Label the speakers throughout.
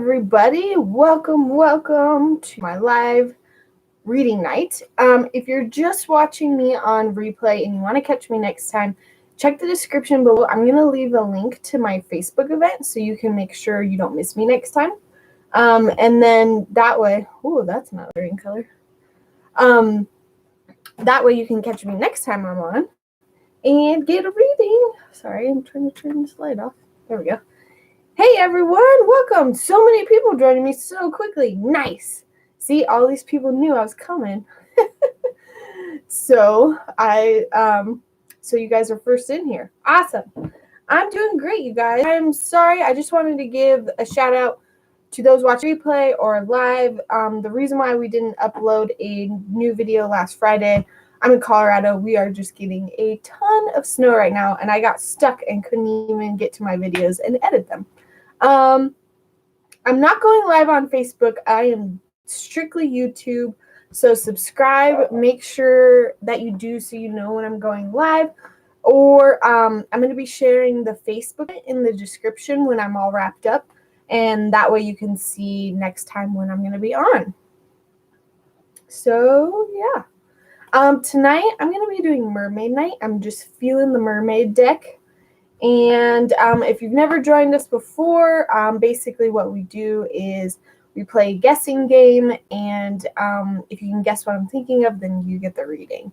Speaker 1: everybody. Welcome to my live reading night. If you're just watching me on replay and you want to catch me next time, check the description below. I'm going to leave a link to my Facebook event so you can make sure you don't miss me next time. And then that way, that's not a green color. That way you can catch me next time I'm on and get a reading. Sorry, I'm trying to turn this light off. There we go. Hey everyone, welcome. So many people joining me so quickly. Nice. See, all these people knew I was coming. So you guys are first in here. Awesome. I'm doing great, you guys. I'm sorry. I just wanted to give a shout out to those watching replay or live. The reason why we didn't upload a new video last Friday, I'm in Colorado. We are just getting a ton of snow right now, and I got stuck and couldn't even get to my videos and edit them. I'm not going live on Facebook. I am strictly YouTube. So subscribe. Make sure that you do so you know when I'm going live. Or I'm going to be sharing the Facebook in the description when I'm all wrapped up. And that way you can see next time when I'm going to be on. So, yeah. Tonight I'm going to be doing Mermaid Night. I'm just feeling the Mermaid deck. And if you've never joined us before, basically what we do is we play a guessing game, and if you can guess what I'm thinking of, then you get the reading.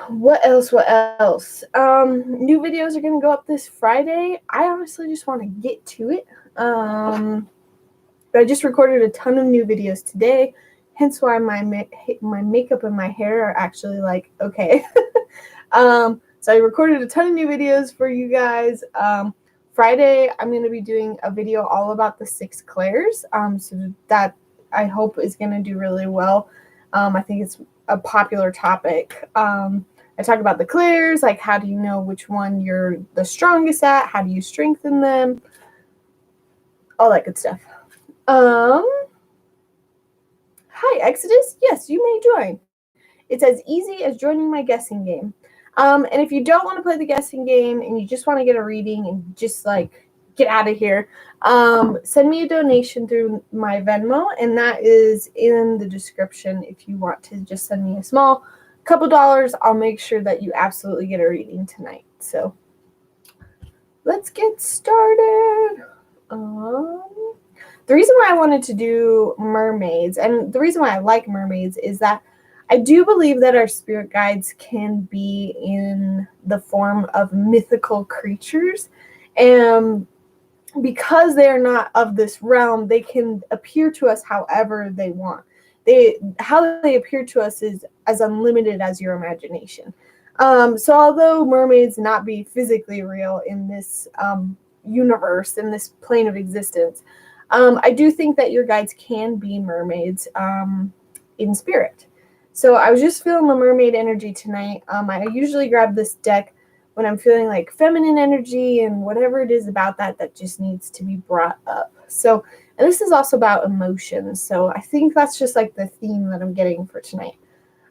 Speaker 1: What else? New videos are going to go up this Friday. I honestly just want to get to it. But I just recorded a ton of new videos today, hence why my makeup and my hair are actually like, okay. So I recorded a ton of new videos for you guys. Friday, I'm going to be doing a video all about the 6 clairs. So that I hope is going to do really well. I think it's a popular topic. I talk about the clairs, like how do you know which one you're the strongest at? How do you strengthen them? All that good stuff. Hi, Exodus. Yes, you may join. It's as easy as joining my guessing game. And if you don't want to play the guessing game and you just want to get a reading and just like get out of here, send me a donation through my Venmo, and that is in the description. If you want to just send me a small couple dollars, I'll make sure that you absolutely get a reading tonight. So let's get started. The reason why I wanted to do mermaids, and the reason why I like mermaids, is that I do believe that our spirit guides can be in the form of mythical creatures. And because they are not of this realm, they can appear to us however they want. How they appear to us is as unlimited as your imagination. So although mermaids not be physically real in this universe, in this plane of existence, I do think that your guides can be mermaids in spirit. So I was just feeling the mermaid energy tonight. I usually grab this deck when I'm feeling like feminine energy and whatever it is about that just needs to be brought up. So, and this is also about emotions. So I think that's just like the theme that I'm getting for tonight.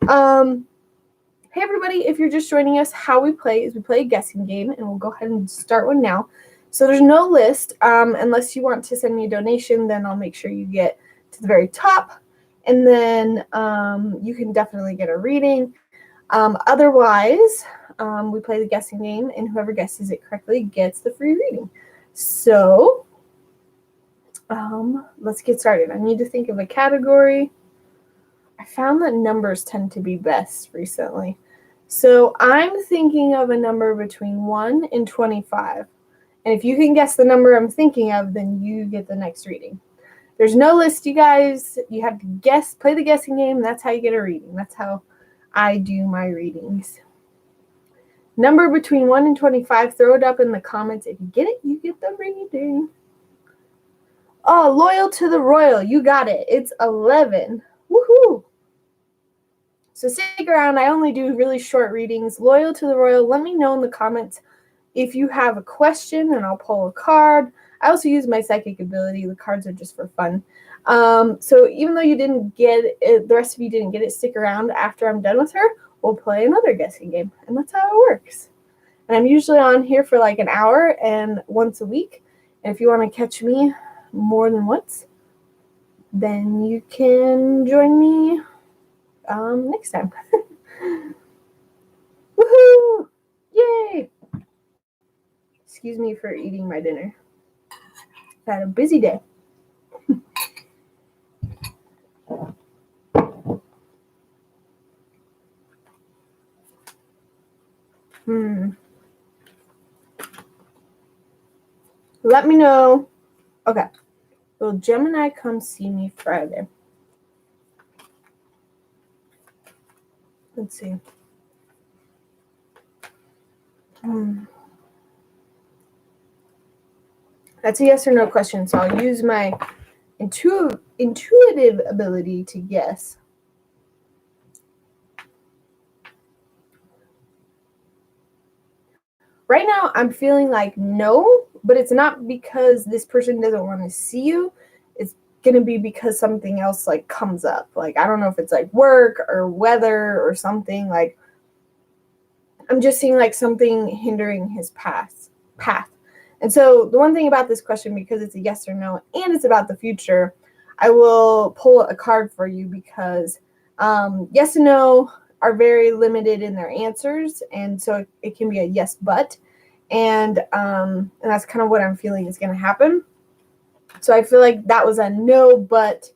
Speaker 1: Hey everybody, if you're just joining us, how we play is we play a guessing game, and we'll go ahead and start one now. So there's no list. Unless you want to send me a donation, then I'll make sure you get to the very top. And then you can definitely get a reading. Otherwise, we play the guessing game, and whoever guesses it correctly gets the free reading. So let's get started. I need to think of a category. I found that numbers tend to be best recently. So I'm thinking of a number between 1 and 25. And if you can guess the number I'm thinking of, then you get the next reading. There's no list, you guys. You have to guess, play the guessing game. That's how you get a reading. That's how I do my readings. Number between 1 and 25. Throw it up in the comments. If you get it, you get the reading. Oh, loyal to the royal. You got it. It's 11. Woohoo! So stick around. I only do really short readings. Loyal to the royal. Let me know in the comments if you have a question, and I'll pull a card. I also use my psychic ability. The cards are just for fun. So even though you didn't get it, the rest of you didn't get it, stick around after I'm done with her. We'll play another guessing game. And that's how it works. And I'm usually on here for like an hour and once a week. And if you want to catch me more than once, then you can join me next time. Woohoo! Yay! Excuse me for eating my dinner. I've had a busy day. Let me know. Okay. Will Gemini come see me Friday? Let's see. That's a yes or no question, so I'll use my intuitive ability to guess. Right now, I'm feeling like no, but it's not because this person doesn't want to see you. It's going to be because something else like comes up. Like, I don't know if it's like work or weather or something. Like, I'm just seeing like something hindering his path. And so the one thing about this question, because it's a yes or no and it's about the future, I will pull a card for you because yes and no are very limited in their answers, and so it can be a yes but, and that's kind of what I'm feeling is going to happen. So I feel like that was a no, but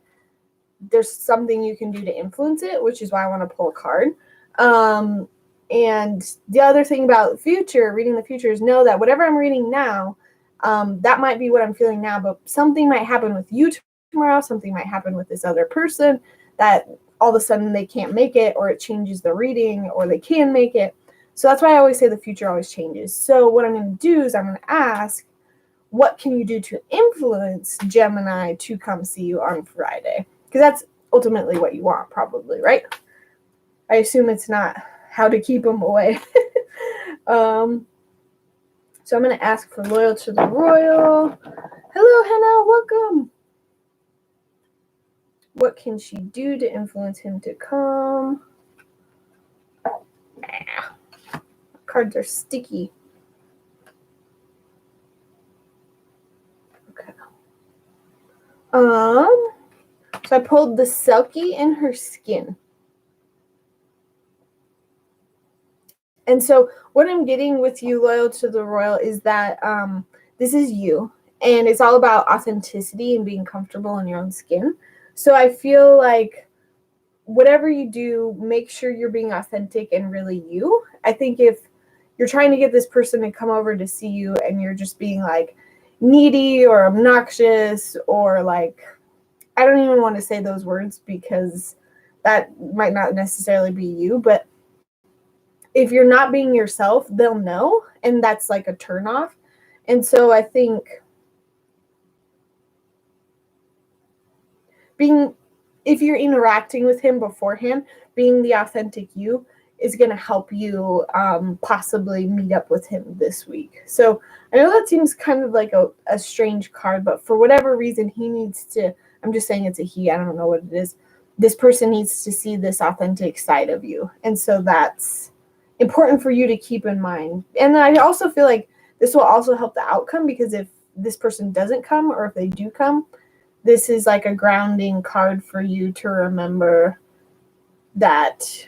Speaker 1: there's something you can do to influence it, which is why I want to pull a card. And the other thing about reading the future, is know that whatever I'm reading now, that might be what I'm feeling now, but something might happen with you tomorrow, something might happen with this other person that all of a sudden they can't make it, or it changes the reading, or they can make it. So that's why I always say the future always changes. So what I'm going to do is I'm going to ask, what can you do to influence Gemini to come see you on Friday? Because that's ultimately what you want, probably, right? I assume it's not how to keep them away. So I'm going to ask for Loyal to the Royal. Hello, Hannah. Welcome. What can she do to influence him to come? Cards are sticky. Okay. So I pulled the Selkie in her skin. And so what I'm getting with you, Loyal to the Royal, is that this is you. And it's all about authenticity and being comfortable in your own skin. So I feel like whatever you do, make sure you're being authentic and really you. I think if you're trying to get this person to come over to see you and you're just being like needy or obnoxious or like, I don't even want to say those words because that might not necessarily be you, but if you're not being yourself, they'll know, and that's like a turnoff. And so I think if you're interacting with him beforehand, being the authentic you is going to help you possibly meet up with him this week. So I know that seems kind of like a strange card, but for whatever reason, he needs to, I'm just saying it's a he, I don't know what it is. This person needs to see this authentic side of you. And so that's important for you to keep in mind. And I also feel like this will also help the outcome, because if this person doesn't come, or if they do come, this is like a grounding card for you to remember that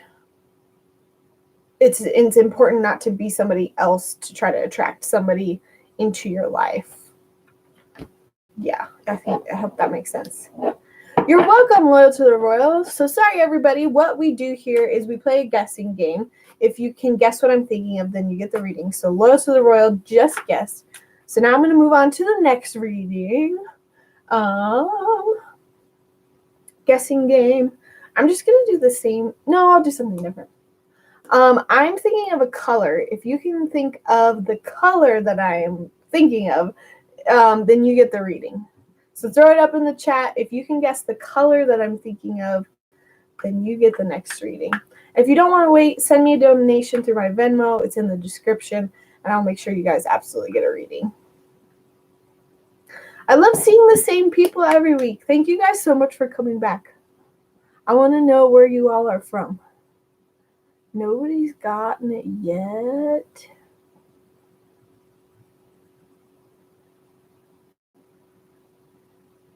Speaker 1: it's important not to be somebody else to try to attract somebody into your life. Yeah, I hope that makes sense. You're welcome, Loyal to the Royal. So sorry, everybody. What we do here is we play a guessing game. If you can guess what I'm thinking of, then you get the reading. So Loyal to the Royal just guessed. So now I'm going to move on to the next reading. Guessing game. I'm just going to do the same. No, I'll do something different. I'm thinking of a color. If you can think of the color that I am thinking of, then you get the reading. So throw it up in the chat. If you can guess the color that I'm thinking of, then you get the next reading. If you don't want to wait, send me a donation through my Venmo. It's in the description, and I'll make sure you guys absolutely get a reading. I love seeing the same people every week. Thank you guys so much for coming back. I want to know where you all are from. Nobody's gotten it yet.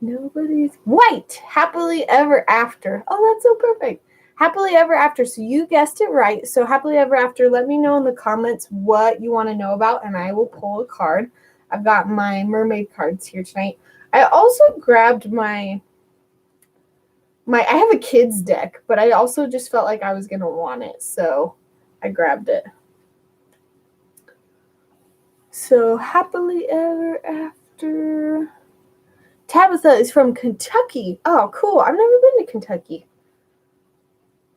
Speaker 1: Nobody's white. Happily ever after. Oh, that's so perfect. Happily ever after. So you guessed it right. So happily ever after, let me know in the comments what you want to know about, and I will pull a card. I've got my mermaid cards here tonight. I also grabbed my I have a kids deck, but I also just felt like I was going to want it, so I grabbed it. So happily ever after. Tabitha is from Kentucky. Oh, cool. I've never been to Kentucky.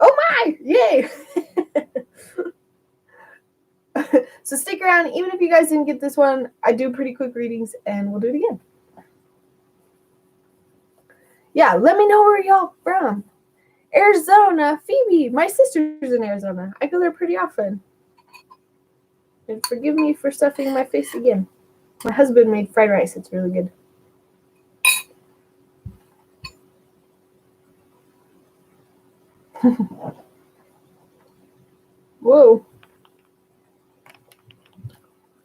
Speaker 1: Oh my! Yay! So stick around. Even if you guys didn't get this one, I do pretty quick readings, and we'll do it again. Yeah, let me know where y'all from. Arizona. Phoebe. My sister's in Arizona. I go there pretty often. And forgive me for stuffing my face again. My husband made fried rice. It's really good. Whoa.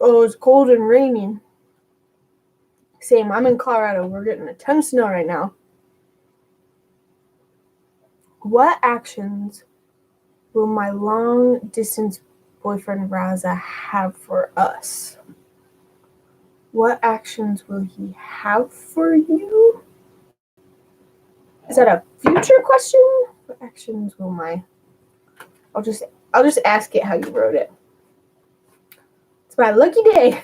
Speaker 1: Oh, it's cold and raining. Same. I'm in Colorado. We're getting a ton of snow right now. What actions will my long-distance boyfriend Raza have for us? What actions will he have for you? Is that a future question? What actions will my... I'll just ask it how you wrote it. It's my lucky day.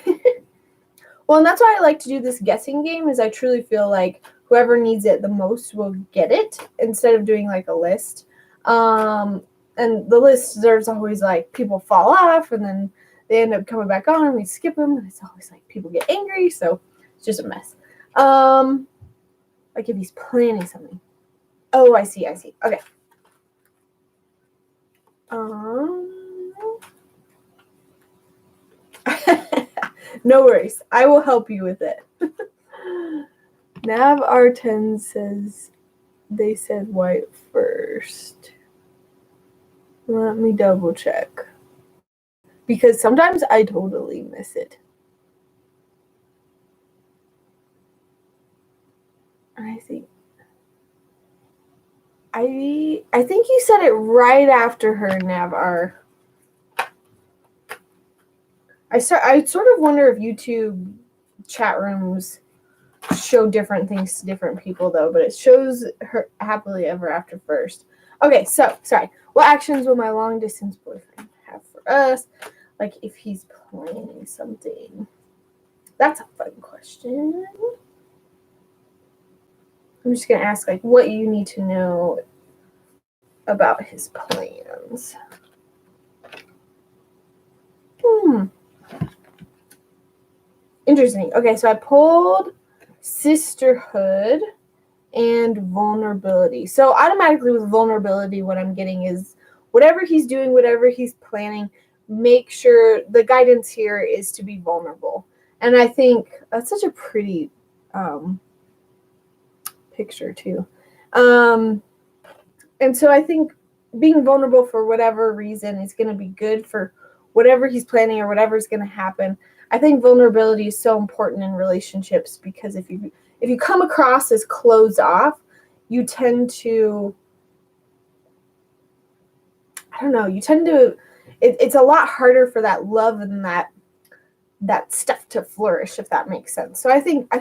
Speaker 1: Well, and that's why I like to do this guessing game, is I truly feel like whoever needs it the most will get it, instead of doing like a list. And the list, there's always like people fall off and then they end up coming back on and we skip them, and it's always like people get angry, so it's just a mess. Like if he's planning something. Oh, I see. Okay. No worries. I will help you with it. Nav R10 says they said white first. Let me double check. Because sometimes I totally miss it. I think you said it right after her, Navar. I sort of wonder if YouTube chat rooms show different things to different people, though, but it shows her happily ever after first. Okay, so sorry. What actions will my long distance boyfriend have for us? Like if he's planning something. That's a fun question. I'm just gonna ask like what you need to know about his plans. Interesting. Okay, so I pulled Sisterhood and Vulnerability. So automatically with Vulnerability, what I'm getting is whatever he's doing, whatever he's planning, make sure the guidance here is to be vulnerable. And I think that's such a pretty picture too. And so I think being vulnerable for whatever reason is going to be good for whatever he's planning or whatever is going to happen. I think vulnerability is so important in relationships, because if you come across as closed off, you tend to, it's a lot harder for that love and that stuff to flourish, if that makes sense. So I think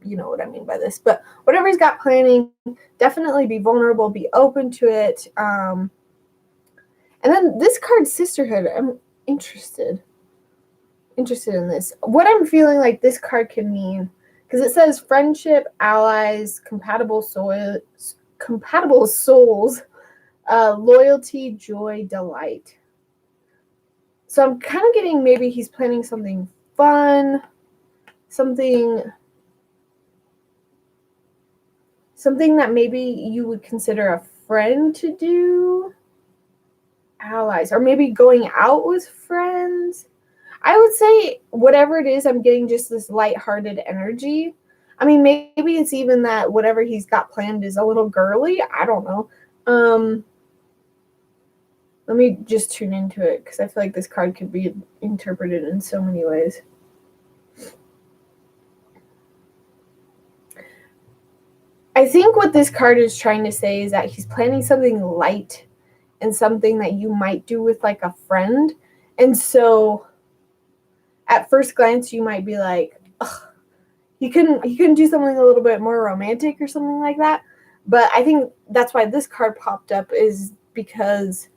Speaker 1: you know what I mean by this, but whatever he's got planning, definitely be vulnerable, be open to it. And then this card, Sisterhood, I'm interested in this. What I'm feeling like this card can mean, because it says friendship, allies, compatible souls, loyalty, joy, delight. So I'm kind of getting maybe he's planning something fun, something that maybe you would consider a friend to do. Allies, or maybe going out with friends. I would say whatever it is, I'm getting just this lighthearted energy. I mean, maybe it's even that whatever he's got planned is a little girly. I don't know. Let me just tune into it, because I feel like this card could be interpreted in so many ways. think what this card is trying to say is that he's planning something light and something that you might do with like a friend. And so at first glance, you might be like, ugh, he couldn't do something a little bit more romantic or something like that. But I think that's why this card popped up, is because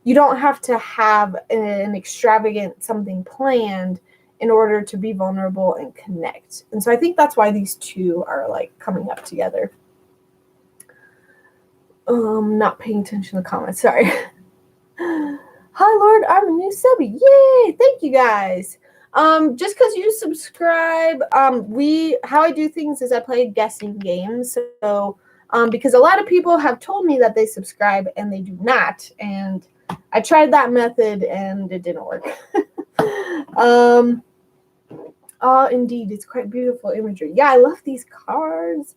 Speaker 1: you don't have to have an extravagant something planned in order to be vulnerable and connect. And so I think that's why these two are like coming up together. Not paying attention to the comments, sorry. Hi, Lord, I'm a new subby. Yay! Thank you guys. Just because you subscribe, how I do things is I play guessing games. So, because a lot of people have told me that they subscribe and they do not, and I tried that method and it didn't work. Indeed, it's quite beautiful imagery. Yeah, I love these cards.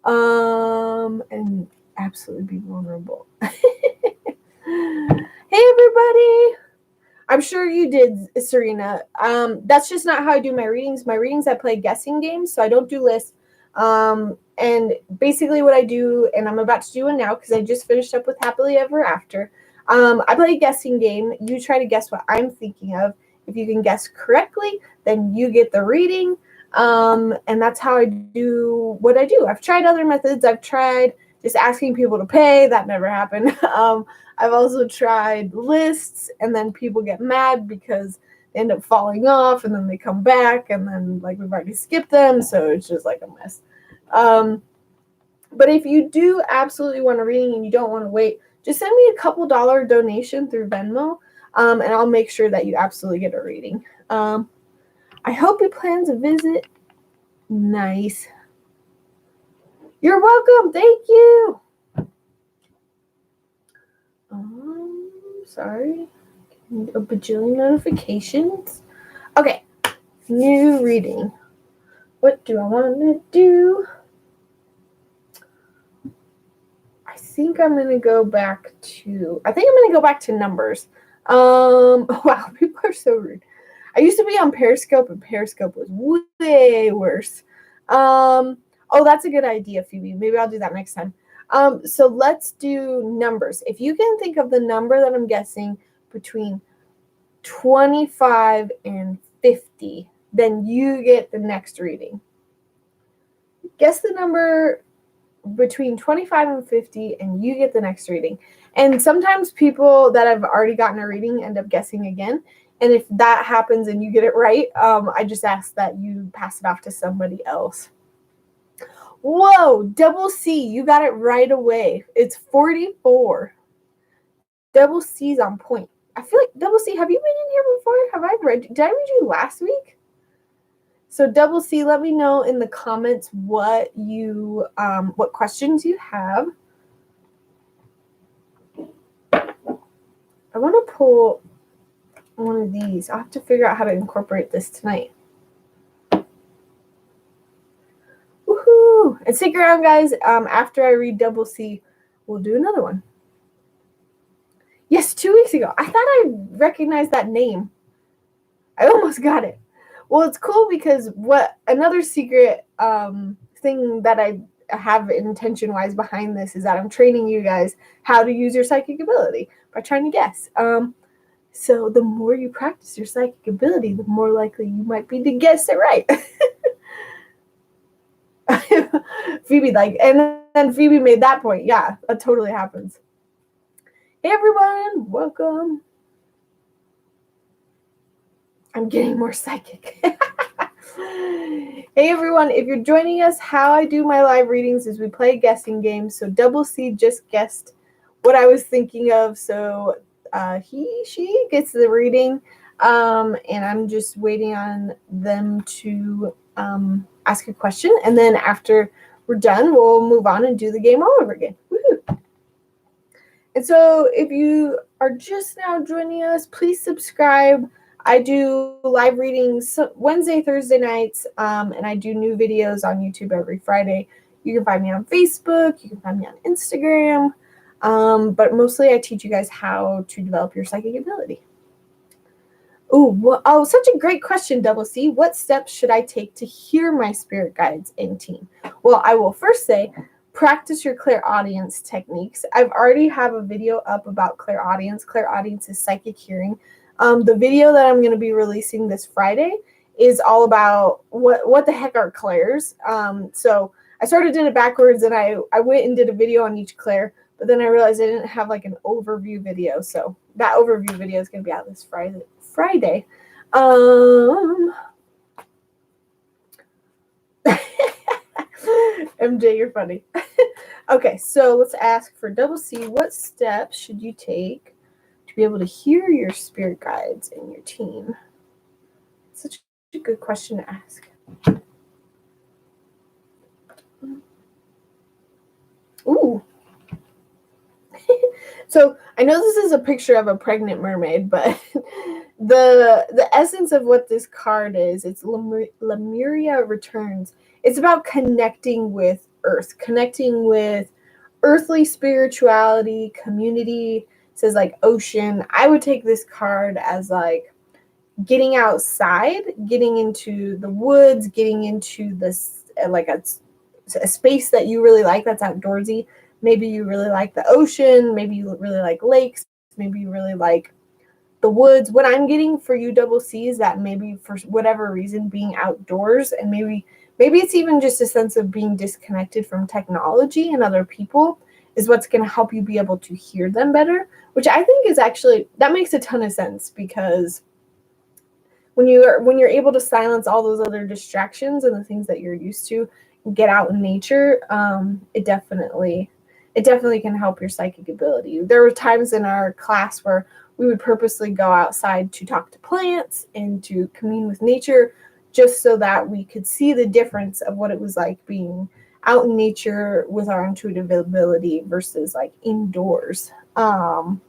Speaker 1: And absolutely be vulnerable. Hey, everybody. I'm sure you did, Serena. That's just not how I do my readings. My readings, I play guessing games, so I don't do lists. And basically what I do, and I'm about to do one now because I just finished up with Happily Ever After. I play a guessing game. You try to guess what I'm thinking of. If you can guess correctly, then you get the reading. And that's how I do what I do. I've tried other methods. I've tried just asking people to pay. That never happened. I've also tried lists, and then people get mad because they end up falling off, and then they come back, and then like we've already skipped them, so it's just like a mess. But if you do absolutely want a reading and you don't want to wait, just send me a couple $1 donation through Venmo, and I'll make sure that you absolutely get a reading. I hope you plan to visit. Nice. You're welcome. Thank you. Sorry. A bajillion notifications. Okay. New reading. What do I want to do? I think I'm going to go back to numbers. Wow, people are so rude. I used to be on Periscope, and Periscope was way worse. Oh, that's a good idea, Phoebe. Maybe I'll do that next time. So let's do numbers. If you can think of the number that I'm guessing between 25 and 50, then you get the next reading. Guess the number between 25 and 50, and you get the next reading. And sometimes people that have already gotten a reading end up guessing again. And if that happens and you get it right, I just ask that you pass it off to somebody else. Whoa, Double C, you got it right away. It's 44. Double C's on point. I feel like Double C, have you been in here before? Did I read you last week? So Double C, let me know in the comments what questions you have. I want to pull one of these. I'll have to figure out how to incorporate this tonight. Woohoo! And stick around, guys. After I read Double C, we'll do another one. Yes, 2 weeks ago. I thought I recognized that name. I almost got it. Well, it's cool because another secret thing that I have intention-wise behind this is that I'm training you guys how to use your psychic ability by trying to guess. So the more you practice your psychic ability, the more likely you might be to guess it right. Phoebe, and then Phoebe made that point. Yeah, that totally happens. Hey, everyone, welcome. I'm getting more psychic. Hey, everyone, if you're joining us, how I do my live readings is we play guessing games. So Double C just guessed what I was thinking of. So she gets the reading, and I'm just waiting on them to ask a question. And then after we're done, we'll move on and do the game all over again. Woohoo! And so if you are just now joining us, please subscribe. I do live readings Wednesday, Thursday nights, and I do new videos on YouTube every Friday. You can find me on Facebook. You can find me on Instagram. But mostly I teach you guys how to develop your psychic ability. Oh, such a great question, Double C. What steps should I take to hear my spirit guides and team? Well, I will first say, practice your clairaudience techniques. I've already have a video up about clairaudience. Clairaudience is psychic hearing. The video that I'm going to be releasing this Friday is all about what the heck are clairs. So I sort of did it backwards, and I went and did a video on each clair, but then I realized I didn't have like an overview video. So that overview video is going to be out this Friday. MJ, you're funny. Okay, so let's ask for double C. What steps should you take to be able to hear your spirit guides and your team? Such a good question to ask. Ooh. So I know this is a picture of a pregnant mermaid, but the essence of what this card is, it's Lemuria returns. It's about connecting with Earth, connecting with earthly spirituality, community. It says like ocean. I would take this card as like getting outside, getting into the woods, getting into this like a space that you really like that's outdoorsy. Maybe you really like the ocean. Maybe you really like lakes. Maybe you really like the woods. What I'm getting for you, double C, is that maybe for whatever reason, being outdoors, and maybe it's even just a sense of being disconnected from technology and other people is what's going to help you be able to hear them better, which I think is actually, that makes a ton of sense, because when you're able to silence all those other distractions and the things that you're used to, get out in nature, it definitely can help your psychic ability. There were times in our class where we would purposely go outside to talk to plants and to commune with nature, just so that we could see the difference of what it was like being out in nature with our intuitive ability versus like indoors. I'm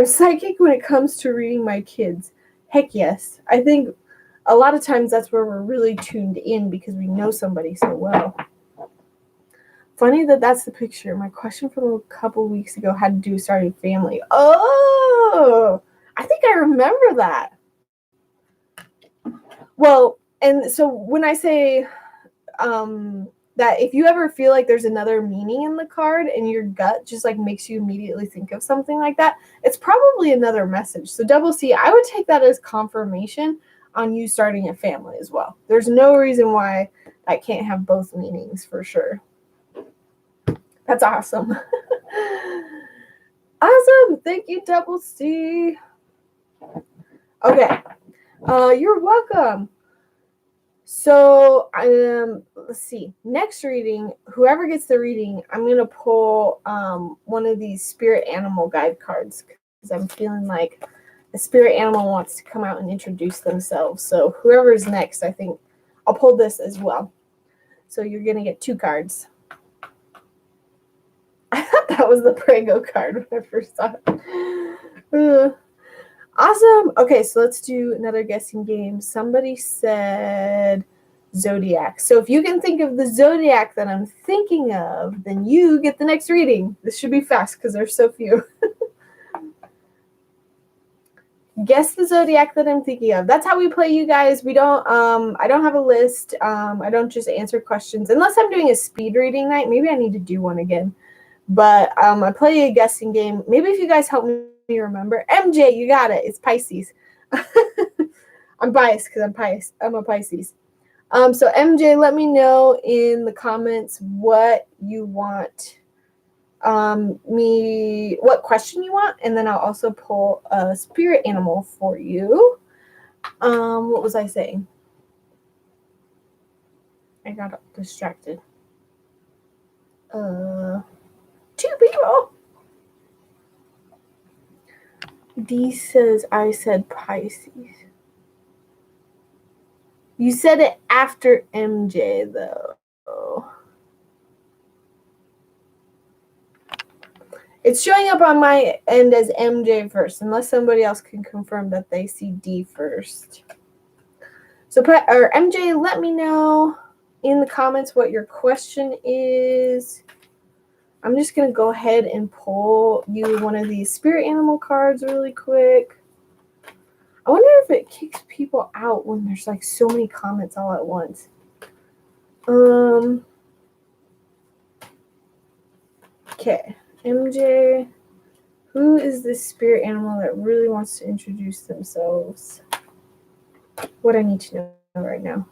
Speaker 1: psychic when it comes to reading my kids. Heck yes. I think a lot of times that's where we're really tuned in, because we know somebody so well. Funny that that's the picture. My question from a couple weeks ago had to do with starting family. Oh, I think I remember that. Well, and so when I say that if you ever feel like there's another meaning in the card and your gut just like makes you immediately think of something like that, it's probably another message. So double C, I would take that as confirmation on you starting a family as well. There's no reason why that can't have both meanings, for sure. That's awesome. Awesome. Thank you, double C. Okay. You're welcome. So let's see. Next reading, whoever gets the reading, I'm gonna pull one of these spirit animal guide cards, because I'm feeling like a spirit animal wants to come out and introduce themselves. So whoever's next, I think I'll pull this as well. So you're gonna get 2 cards. I thought that was the Prego card when I first saw it. Awesome. Okay, so let's do another guessing game. Somebody said Zodiac. So if you can think of the Zodiac that I'm thinking of, then you get the next reading. This should be fast because there's so few. Guess the Zodiac that I'm thinking of. That's how we play, you guys. We don't I don't have a list. I don't just answer questions unless I'm doing a speed reading night. Maybe I need to do one again. But I play a guessing game. Maybe if you guys help me remember. MJ, you got it. It's Pisces. I'm biased because I'm a Pisces. So MJ, let me know in the comments what you want what question you want, and then I'll also pull a spirit animal for you. What was I saying? I got distracted. 2 people. D says I said Pisces. You said it after MJ though. It's showing up on my end as MJ first, unless somebody else can confirm that they see D first. So MJ, let me know in the comments what your question is. I'm just going to go ahead and pull you one of these spirit animal cards really quick. I wonder if it kicks people out when there's like so many comments all at once. Okay, MJ, who is this spirit animal that really wants to introduce themselves? What I need to know right now.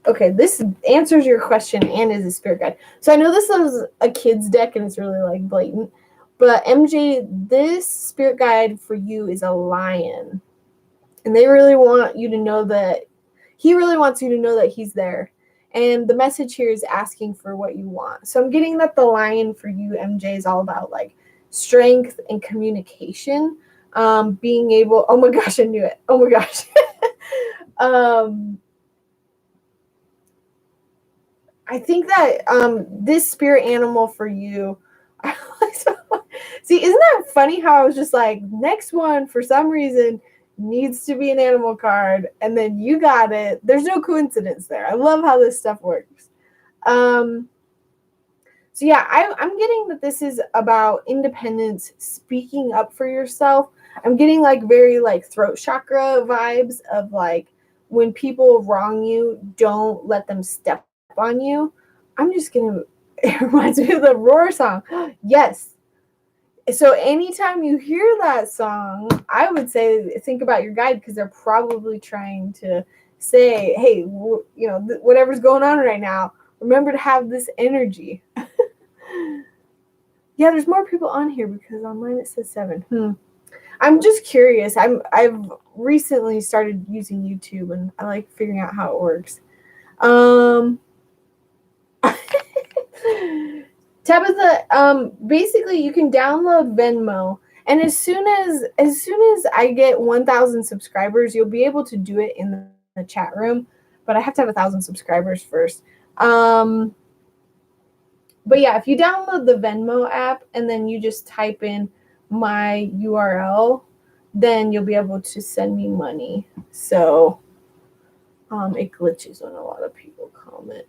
Speaker 1: Okay, this answers your question and is a spirit guide. So I know this is a kid's deck and it's really like blatant, but MJ, this spirit guide for you is a lion. And they really want you to know that he really wants you to know that he's there. And the message here is asking for what you want. So I'm getting that the lion for you, MJ, is all about like strength and communication. Being able, oh my gosh, I knew it. Oh my gosh. I think that this spirit animal for you, see, isn't that funny how I was just like, next one for some reason needs to be an animal card, and then you got it. There's no coincidence there. I love how this stuff works. So yeah, I'm getting that this is about independence, speaking up for yourself. I'm getting like very like throat chakra vibes of like when people wrong you, don't let them step on you. I'm just gonna, it reminds me of the Roar song. Yes. So anytime you hear that song, I would say think about your guide, because they're probably trying to say, hey, whatever's going on right now, remember to have this energy. Yeah, there's more people on here because online it says 7. I'm just curious. I've recently started using YouTube and I like figuring out how it works. Tabitha, basically you can download Venmo, and as soon as I get 1,000 subscribers, you'll be able to do it in the chat room. But I have to have 1,000 subscribers first. But yeah, if you download the Venmo app and then you just type in my URL, then you'll be able to send me money. So it glitches when a lot of people comment.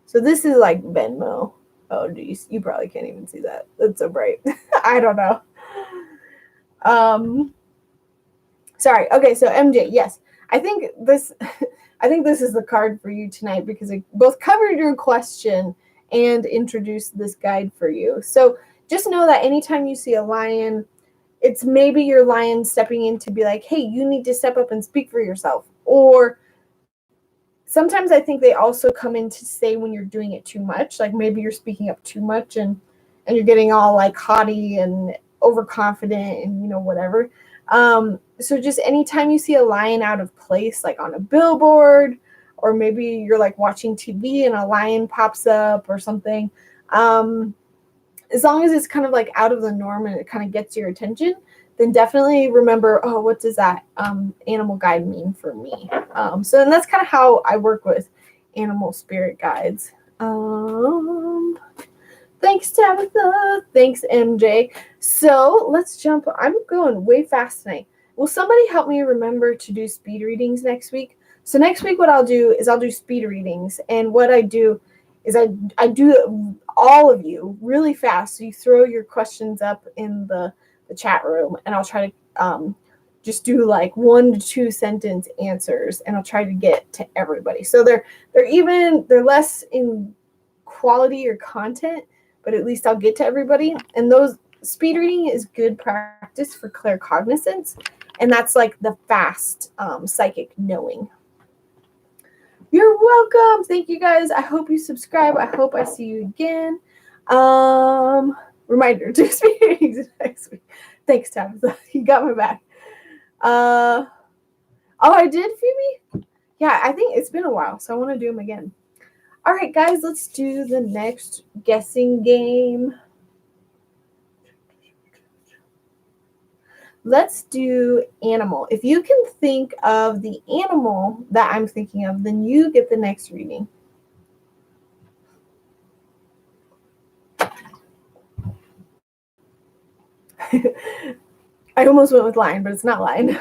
Speaker 1: So this is like Venmo. Oh, geez, you probably can't even see that. That's so bright. I don't know. Sorry. Okay, so MJ, yes. I think this is the card for you tonight because it both covered your question and introduced this guide for you. So just know that anytime you see a lion, it's maybe your lion stepping in to be like, hey, you need to step up and speak for yourself. Or sometimes I think they also come in to say when you're doing it too much, like maybe you're speaking up too much and you're getting all like haughty and overconfident and whatever. So just anytime you see a lion out of place, like on a billboard, or maybe you're like watching TV and a lion pops up or something, as long as it's kind of like out of the norm and it kind of gets your attention, then definitely remember, oh, what does that animal guide mean for me? So and that's kind of how I work with animal spirit guides. Thanks, Tabitha. Thanks, MJ. So let's jump. I'm going way fast tonight. Will somebody help me remember to do speed readings next week? So next week what I'll do is I'll do speed readings. And what I do is I do all of you really fast. So you throw your questions up in the chat room, and I'll try to just do like 1 to 2 sentence answers, and I'll try to get to everybody. So they're less in quality or content, but at least I'll get to everybody. And those speed reading is good practice for claircognizance, and that's like the fast psychic knowing. You're welcome. Thank you guys. I hope you subscribe. I hope I see you again. Reminder to speed readings next week. Thanks, Tabitha. You got my back. Oh, I did, Phoebe? Yeah, I think it's been a while, so I want to do them again. All right, guys, let's do the next guessing game. Let's do animal. If you can think of the animal that I'm thinking of, then you get the next reading. I almost went with lion, but it's not lion.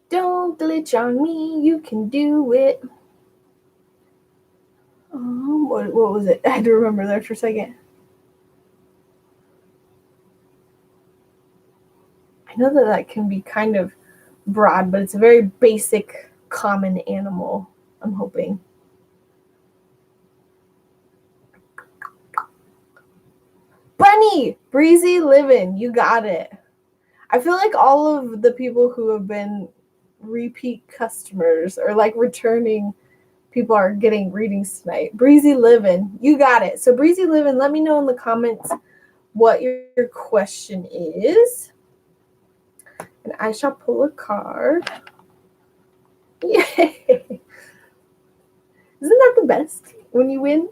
Speaker 1: Don't glitch on me. You can do it. What was it? I had to remember there for a second. I know that can be kind of broad, but it's a very basic, common animal, I'm hoping. Annie, breezy living, you got it. I feel like all of the people who have been repeat customers or like returning people are getting readings tonight. Breezy living, you got it. So breezy living, let me know in the comments what your question is. And I shall pull a card. Yay! Isn't that the best when you win?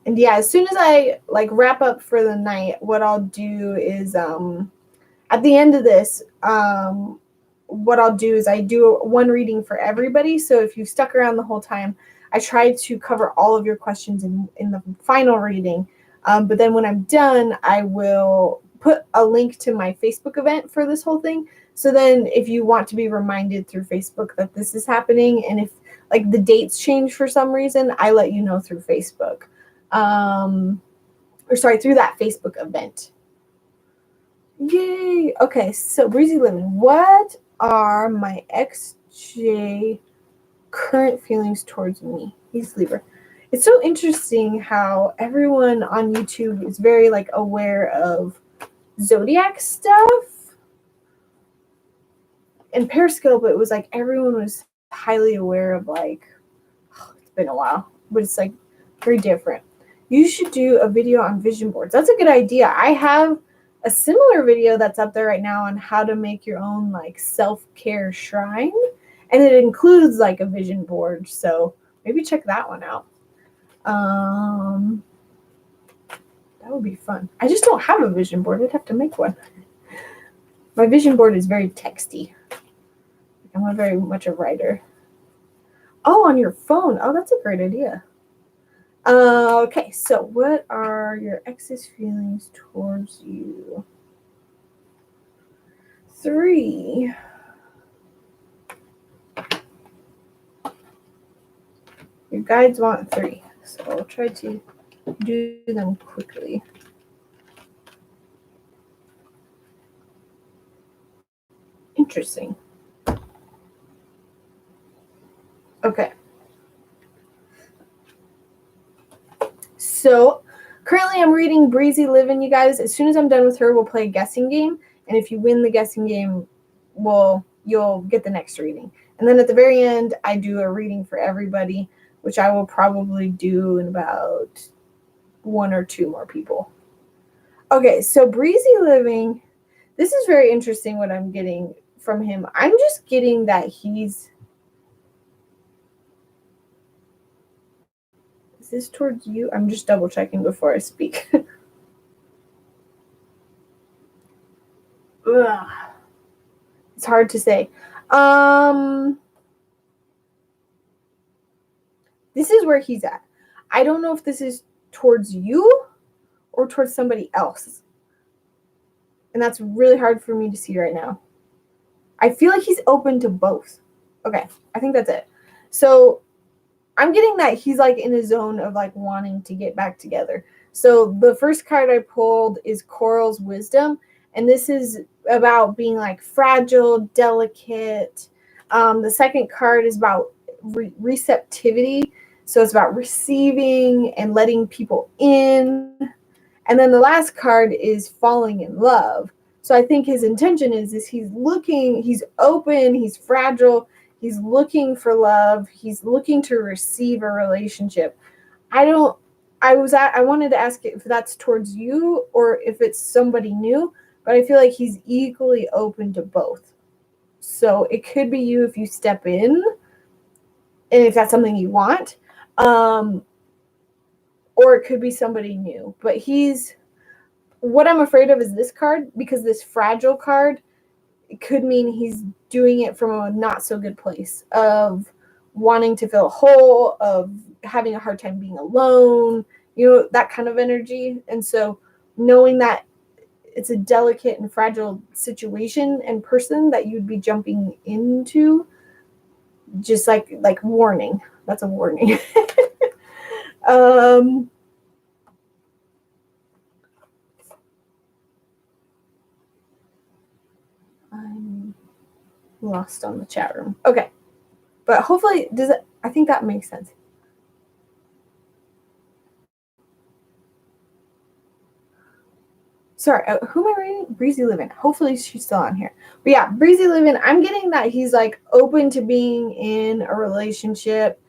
Speaker 1: And yeah, as soon as I like wrap up for the night, what I'll do is at the end of this, what I'll do is I do one reading for everybody. So if you stuck around the whole time, I try to cover all of your questions in the final reading. But then when I'm done, I will put a link to my Facebook event for this whole thing. So then if you want to be reminded through Facebook that this is happening, and if like the dates change for some reason, I let you know through Facebook. Through that Facebook event. Yay! Okay, so Breezy Living, what are my XJ current feelings towards me? He's Libra. It's so interesting how everyone on YouTube is very like aware of zodiac stuff. In Periscope, it was like everyone was highly aware of like, it's been a while, but it's like very different. You should do a video on vision boards. That's a good idea. I have a similar video that's up there right now on how to make your own like self-care shrine, and it includes like a vision board, so maybe check that one out. That would be fun. I just don't have a vision board. I'd have to make one. My vision board is very texty. I'm very much a writer. Oh, on your phone. Oh, that's a great idea. Okay, so what are your ex's feelings towards you? 3. Your guides want 3, so I'll try to do them quickly. Interesting. Okay. So currently I'm reading Breezy Livin', you guys. As soon as I'm done with her, we'll play a guessing game. And if you win the guessing game, you'll get the next reading. And then at the very end, I do a reading for everybody, which I will probably do in about 1 or 2 more people. Okay, so Breezy Living, this is very interesting what I'm getting from him. I'm just getting that he's... Is this towards you? I'm just double checking before I speak. Ugh. It's hard to say. This is where he's at. I don't know if this is towards you or towards somebody else. And that's really hard for me to see right now. I feel like he's open to both. Okay, I think that's it. So I'm getting that he's like in a zone of like wanting to get back together. So the first card I pulled is Coral's Wisdom. And this is about being like fragile, delicate. The second card is about receptivity. So it's about receiving and letting people in. And then the last card is falling in love. So I think his intention is he's looking, he's open, he's fragile, he's looking for love, he's looking to receive a relationship. I wanted to ask if that's towards you or if it's somebody new, but I feel like he's equally open to both. So it could be you if you step in and if that's something you want. Or it could be somebody new. But what I'm afraid of is this card, because this fragile card, it could mean he's doing it from a not so good place of wanting to feel whole, of having a hard time being alone, that kind of energy. And so knowing that it's a delicate and fragile situation and person that you'd be jumping into, just like warning. That's a warning. I'm lost on the chat room. Okay. But hopefully, I think that makes sense. Sorry, who am I reading? Breezy Living. Hopefully she's still on here. But yeah, Breezy Living, I'm getting that he's like open to being in a relationship.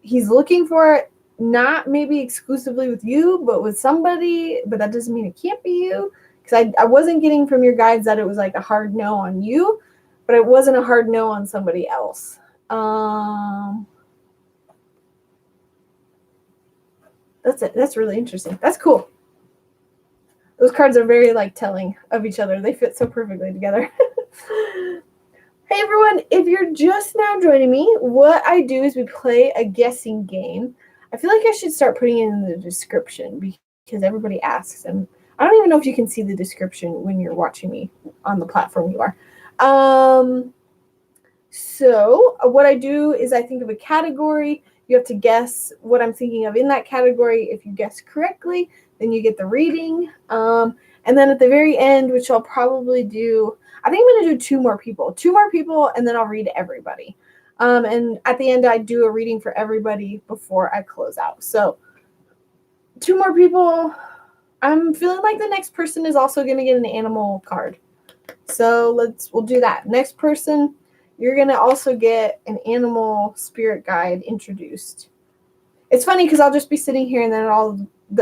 Speaker 1: He's looking for it, not maybe exclusively with you, but with somebody. But that doesn't mean it can't be you. Because I wasn't getting from your guides that it was like a hard no on you, but it wasn't a hard no on somebody else. That's it. That's really interesting. That's cool. Those cards are very like telling of each other. They fit so perfectly together. Hey everyone, if you're just now joining me, what I do is we play a guessing game. I feel like I should start putting it in the description because everybody asks, and I don't even know if you can see the description when you're watching me on the platform you are. So what I do is I think of a category. You have to guess what I'm thinking of in that category. If you guess correctly, then you get the reading. And then at the very end, which I'll probably do, I think I'm going to do two more people, and then I'll read everybody. And at the end, I do a reading for everybody before I close out. So 2 more people. I'm feeling like the next person is also going to get an animal card. So we'll do that. Next person, you're going to also get an animal spirit guide introduced. It's funny because I'll just be sitting here and then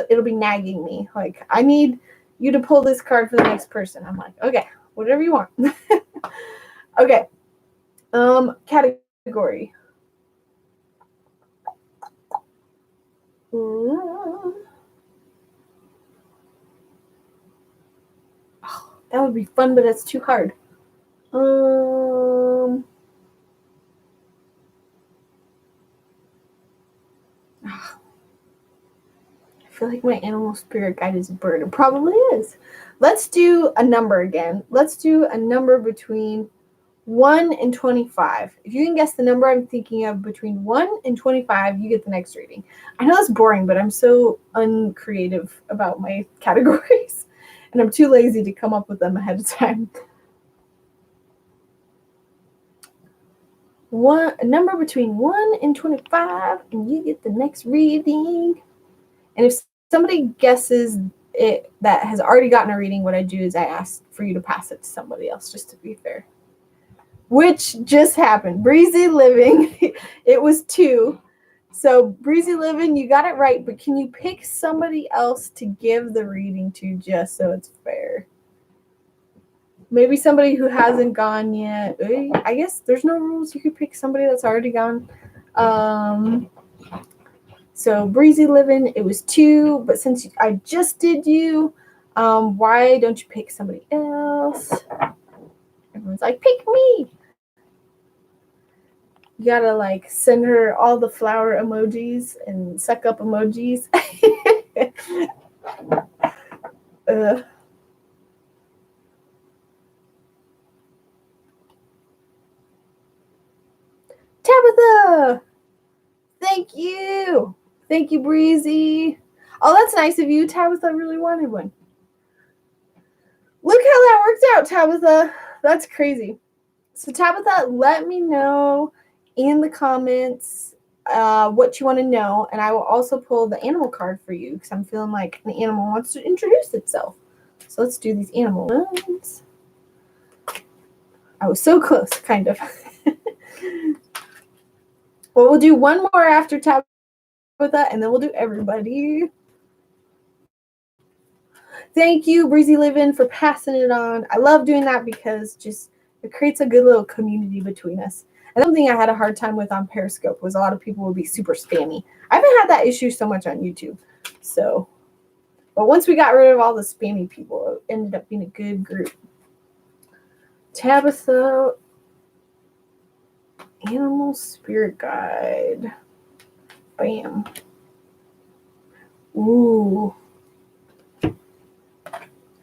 Speaker 1: it'll be nagging me. Like, I need you to pull this card for the next person. I'm like, okay, whatever you want. Okay. Category. Oh, that would be fun, but it's too hard. I feel like my animal spirit guide is a bird. It probably is. Let's do a number again. Let's do a number between 1 and 25. If you can guess the number I'm thinking of between 1 and 25, you get the next reading. I know it's boring, but I'm so uncreative about my categories, and I'm too lazy to come up with them ahead of time. A number between 1 and 25, and you get the next reading. And if somebody guesses it that has already gotten a reading, what I do is I ask for you to pass it to somebody else, just to be fair. Which just happened. Breezy Living, it was 2. So Breezy Living, you got it right, but can you pick somebody else to give the reading to just so it's fair? Maybe somebody who hasn't gone yet. I guess there's no rules. You could pick somebody that's already gone. So Breezy Living, it was 2, but since I just did you, why don't you pick somebody else? Everyone's like, pick me. You gotta like send her all the flower emojis and suck up emojis. Tabitha! Thank you! Thank you, Breezy. Oh, that's nice of you. Tabitha really wanted one. Look how that worked out, Tabitha. That's crazy. So, Tabitha, let me know in the comments what you want to know, and I will also pull the animal card for you because I'm feeling like an animal wants to introduce itself. So let's do these animal ones. I was so close, kind of. Well, we'll do one more after Tabitha, and then we'll do everybody. Thank you, Breezy Living, for passing it on. I love doing that because just it creates a good little community between us. And something I had a hard time with on Periscope was a lot of people would be super spammy. I haven't had that issue so much on YouTube. So, but once we got rid of all the spammy people, it ended up being a good group. Tabitha, Animal Spirit Guide. Bam. Ooh.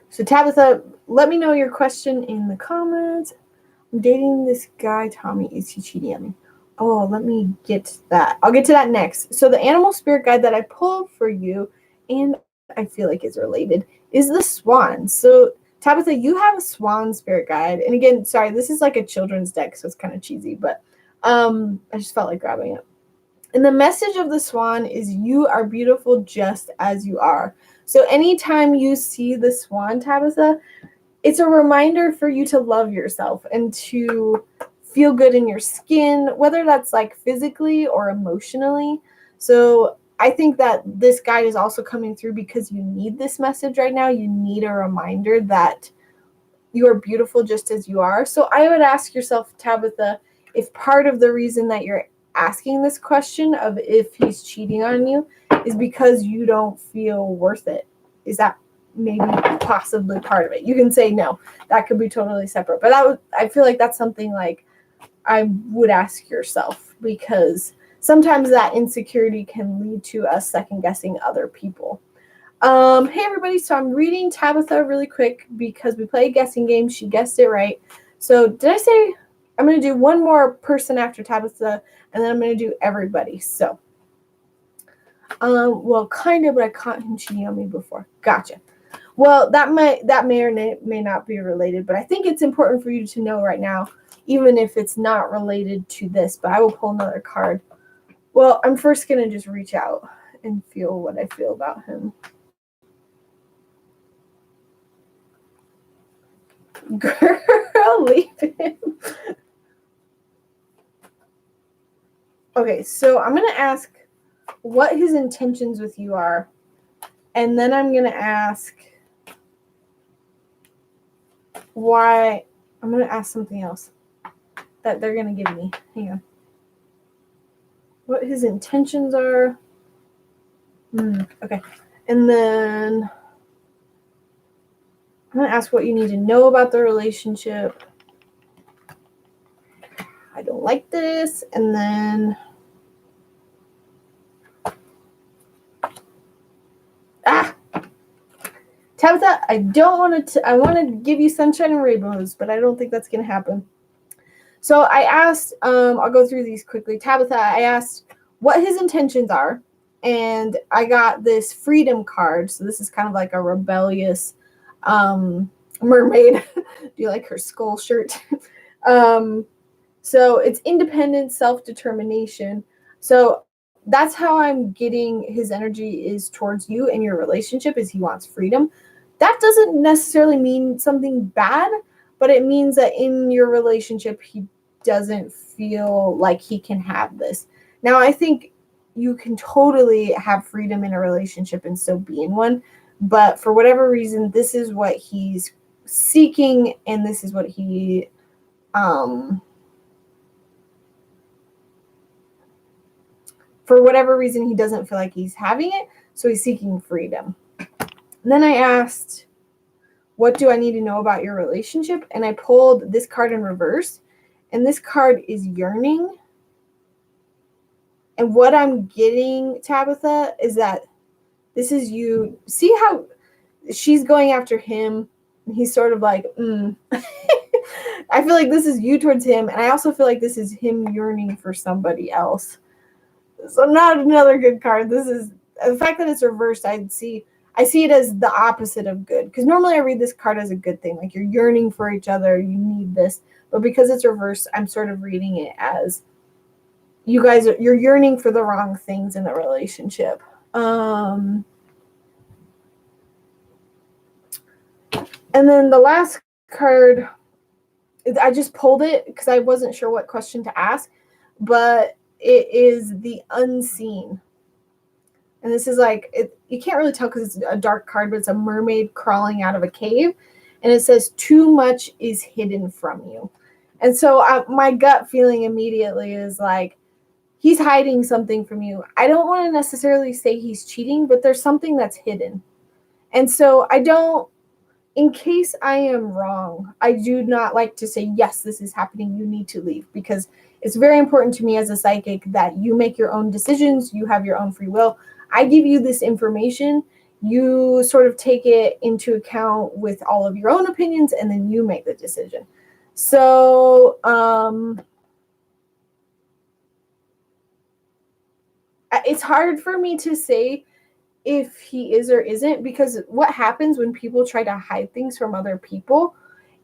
Speaker 1: So Tabitha, let me know your question in the comments. I'm dating this guy, Tommy. Is he cheating on me? Oh, let me get to that. I'll get to that next. So the animal spirit guide that I pulled for you, and I feel like is related, is the swan. So Tabitha, you have a swan spirit guide. And again, sorry, this is like a children's deck, so it's kind of cheesy, but I just felt like grabbing it. And the message of the swan is you are beautiful just as you are. So anytime you see the swan, Tabitha, it's a reminder for you to love yourself and to feel good in your skin, whether that's like physically or emotionally. So I think that this guide is also coming through because you need this message right now. You need a reminder that you are beautiful just as you are. So I would ask yourself, Tabitha, if part of the reason that you're asking this question of if he's cheating on you is because you don't feel worth it. Is that maybe possibly part of it? You can say no. That could be totally separate. But I feel like that's something like I would ask yourself, because sometimes that insecurity can lead to us second guessing other people. Hey everybody, so I'm reading Tabitha really quick because we play a guessing game. She guessed it right. So did I say I'm going to do one more person after Tabitha, and then I'm going to do everybody. So, well, kind of, but I caught him cheating on me before. Gotcha. Well, that may or may not be related, but I think it's important for you to know right now, even if it's not related to this. But I will pull another card. Well, I'm first going to just reach out and feel what I feel about him. Girl, leave him. Okay, so I'm going to ask what his intentions with you are, and then I'm going to ask why. I'm going to ask something else that they're going to give me. Hang on. What his intentions are. Okay. And then I'm going to ask what you need to know about the relationship. I don't like this. And then Tabitha, I want to give you sunshine and rainbows, but I don't think that's going to happen. So I asked, I'll go through these quickly. Tabitha, I asked what his intentions are, and I got this freedom card. So this is kind of like a rebellious mermaid. Do you like her skull shirt? So it's independence, self-determination. So that's how I'm getting his energy is towards you and your relationship, is he wants freedom. That doesn't necessarily mean something bad, but it means that in your relationship, he doesn't feel like he can have this. Now, I think you can totally have freedom in a relationship and still be in one, but for whatever reason, this is what he's seeking, and this is what he for whatever reason, he doesn't feel like he's having it, so he's seeking freedom. And then I asked, what do I need to know about your relationship? And I pulled this card in reverse, and this card is yearning. And what I'm getting, Tabitha, is that this is you. See how she's going after him? He's sort of like, I feel like this is you towards him, and I also feel like this is him yearning for somebody else. So not another good card. This is the fact that it's reversed. I see it as the opposite of good, because normally I read this card as a good thing, like you're yearning for each other, you need this. But because it's reversed, I'm sort of reading it as you're yearning for the wrong things in the relationship. And then the last card, I just pulled it because I wasn't sure what question to ask, but it is the unseen. And this is like, you can't really tell because it's a dark card, but it's a mermaid crawling out of a cave. And it says, too much is hidden from you. And so my gut feeling immediately is like, he's hiding something from you. I don't want to necessarily say he's cheating, but there's something that's hidden. And so in case I am wrong, I do not like to say, yes, this is happening, you need to leave, because it's very important to me as a psychic that you make your own decisions, you have your own free will. I give you this information, you sort of take it into account with all of your own opinions, and then you make the decision. So, it's hard for me to say if he is or isn't, because what happens when people try to hide things from other people,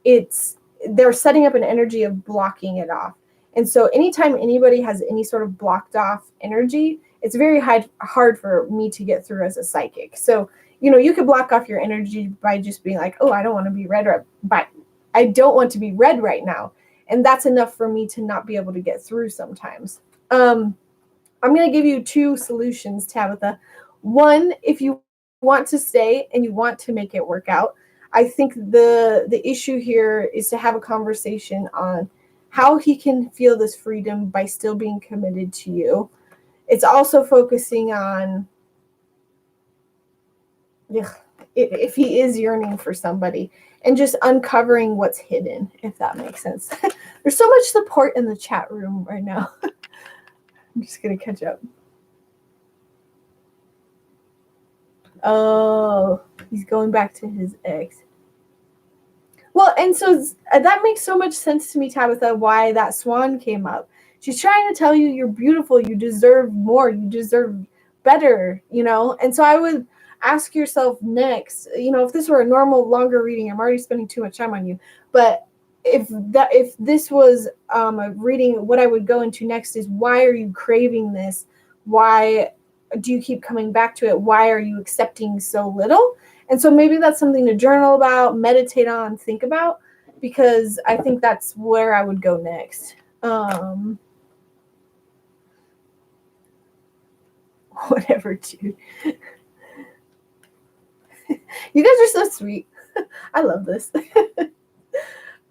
Speaker 1: they're setting up an energy of blocking it off. And so anytime anybody has any sort of blocked off energy, it's very hard for me to get through as a psychic. So, you could block off your energy by just being like, oh, I don't want to be read, but I don't want to be read right now. And that's enough for me to not be able to get through sometimes. I'm going to give you 2 solutions, Tabitha. One, if you want to stay and you want to make it work out, I think the issue here is to have a conversation on how he can feel this freedom by still being committed to you. It's also focusing on if he is yearning for somebody and just uncovering what's hidden, if that makes sense. There's so much support in the chat room right now. I'm just going to catch up. Oh, he's going back to his ex. Well, and so that makes so much sense to me, Tabitha, why that swan came up. She's trying to tell you you're beautiful, you deserve more, you deserve better, And so I would ask yourself next, if this were a normal, longer reading, I'm already spending too much time on you, but if this was a reading, what I would go into next is, why are you craving this? Why do you keep coming back to it? Why are you accepting so little? And so maybe that's something to journal about, meditate on, think about, because I think that's where I would go next. Whatever, dude. You guys are so sweet. I love this.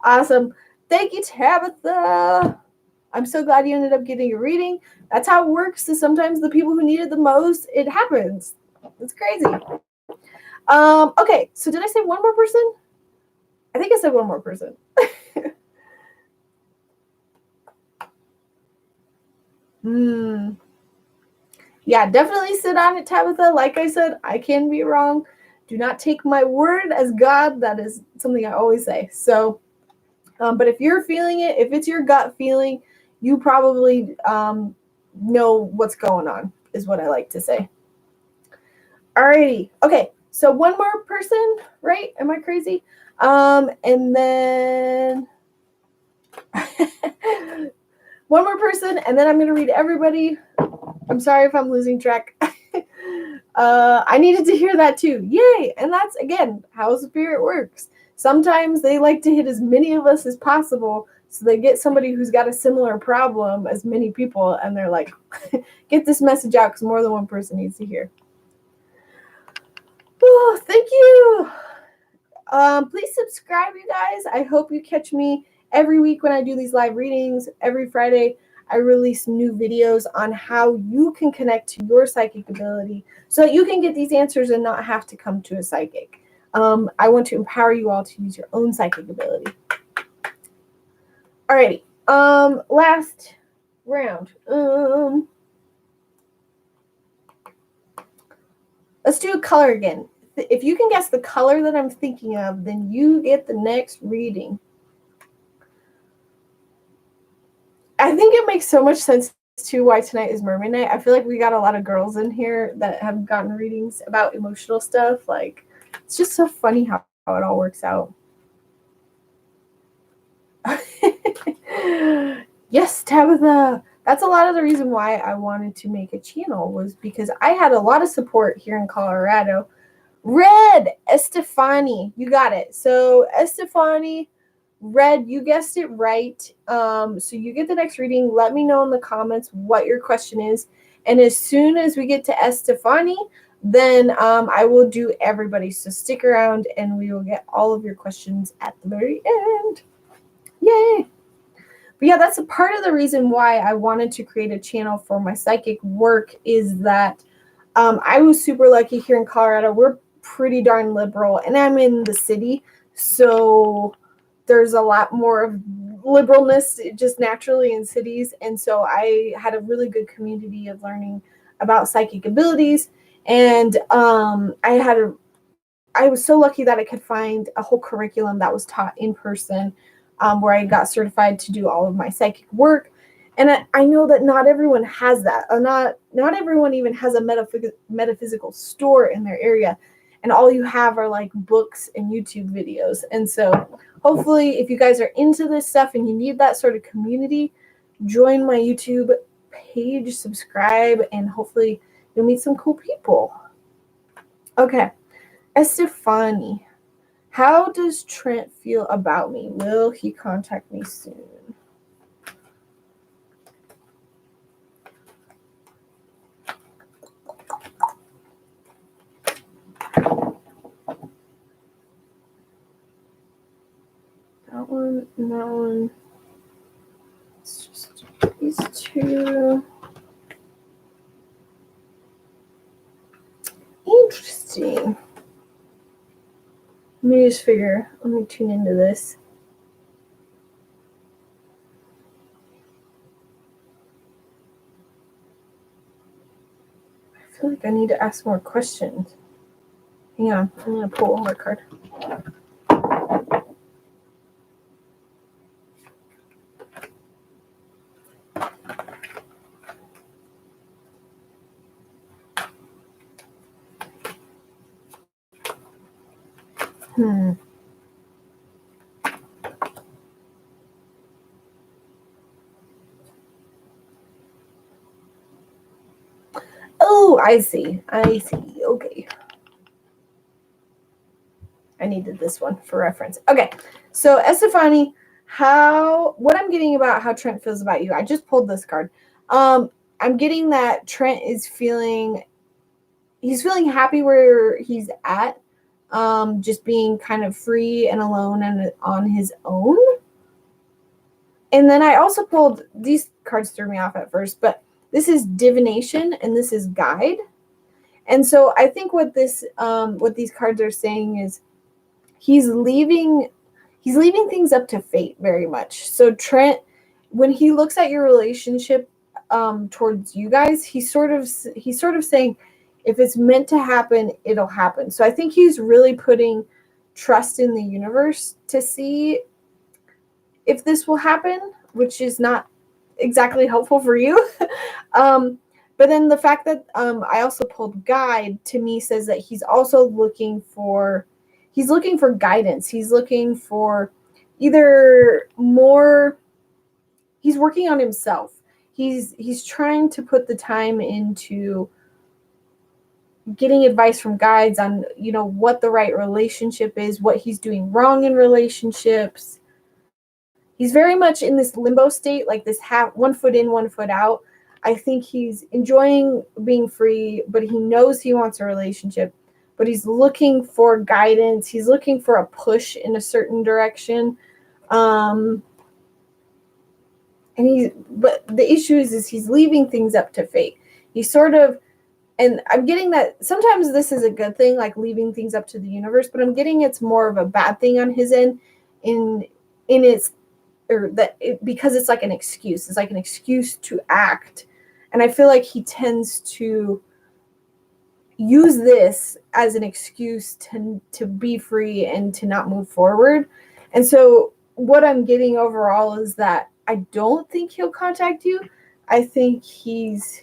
Speaker 1: Awesome. Thank you, Tabitha. I'm so glad you ended up getting a reading. That's how it works. So sometimes the people who need it the most, it happens. It's crazy. Okay, so did I say one more person? I think I said one more person. Yeah, definitely sit on it, Tabitha. Like I said, I can be wrong. Do not take my word as God. That is something I always say. So, but if you're feeling it, if it's your gut feeling, you probably know what's going on, is what I like to say. Alrighty. Okay. So one more person, right? Am I crazy? And then one more person, and then I'm going to read everybody. I'm sorry if I'm losing track. I needed to hear that too. Yay. And that's, again, how spirit works. Sometimes they like to hit as many of us as possible, so they get somebody who's got a similar problem as many people, and they're like, get this message out because more than one person needs to hear. Oh, thank you. Please subscribe, you guys. I hope you catch me every week when I do these live readings. Every Friday, I release new videos on how you can connect to your psychic ability so that you can get these answers and not have to come to a psychic. I want to empower you all to use your own psychic ability. Alrighty. Last round. Let's do a color again. If you can guess the color that I'm thinking of, then you get the next reading. I think it makes so much sense too why tonight is Mermaid Night. I feel like we got a lot of girls in here that have gotten readings about emotional stuff. Like, it's just so funny how it all works out. Yes, Tabitha. That's a lot of the reason why I wanted to make a channel, was because I had a lot of support here in Colorado. Red, Estefani, you got it. So Estefani, Red, you guessed it right. So you get the next reading. Let me know in the comments what your question is. And as soon as we get to Estefani, then I will do everybody. So stick around and we will get all of your questions at the very end. Yay. But yeah, that's a part of the reason why I wanted to create a channel for my psychic work, is that I was super lucky here in Colorado. We're pretty darn liberal, and I'm in the city, so there's a lot more of liberalness just naturally in cities. And so I had a really good community of learning about psychic abilities, and I was so lucky that I could find a whole curriculum that was taught in person, where I got certified to do all of my psychic work. And I know that not everyone has that. Not everyone even has a metaphysical store in their area. And all you have are like books and YouTube videos. And so hopefully if you guys are into this stuff and you need that sort of community, join my YouTube page, subscribe, and hopefully you'll meet some cool people. Okay, Estefani. How does Trent feel about me? Will he contact me soon? That one and that one. It's just these two. Interesting. Let me just figure. Let me tune into this. I feel like I need to ask more questions. Hang on. I'm going to pull one more card. Oh, I see. Okay. I needed this one for reference. Okay. So, Estefani, what I'm getting about how Trent feels about you. I just pulled this card. I'm getting that Trent is feeling happy where he's at. Just being kind of free and alone and on his own. And then I also pulled, these cards threw me off at first, but this is divination and this is guide. And so I think what these cards are saying is he's leaving things up to fate very much. So Trent, when he looks at your relationship towards you guys, he's sort of saying, if it's meant to happen, it'll happen. So I think he's really putting trust in the universe to see if this will happen, which is not exactly helpful for you. But then the fact that I also pulled guide to me says that he's also looking for guidance. He's looking for either more, he's working on himself. He's trying to put the time into getting advice from guides on, what the right relationship is, what he's doing wrong in relationships. He's very much in this limbo state, like this one foot in, one foot out. I think he's enjoying being free, but he knows he wants a relationship, but he's looking for guidance. He's looking for a push in a certain direction. But the issue is he's leaving things up to fate. He's sort of, and I'm getting that sometimes this is a good thing, like leaving things up to the universe, but I'm getting it's more of a bad thing on his end because it's like an excuse. It's like an excuse to act. And I feel like he tends to use this as an excuse to be free and to not move forward. And so what I'm getting overall is that I don't think he'll contact you. I think he's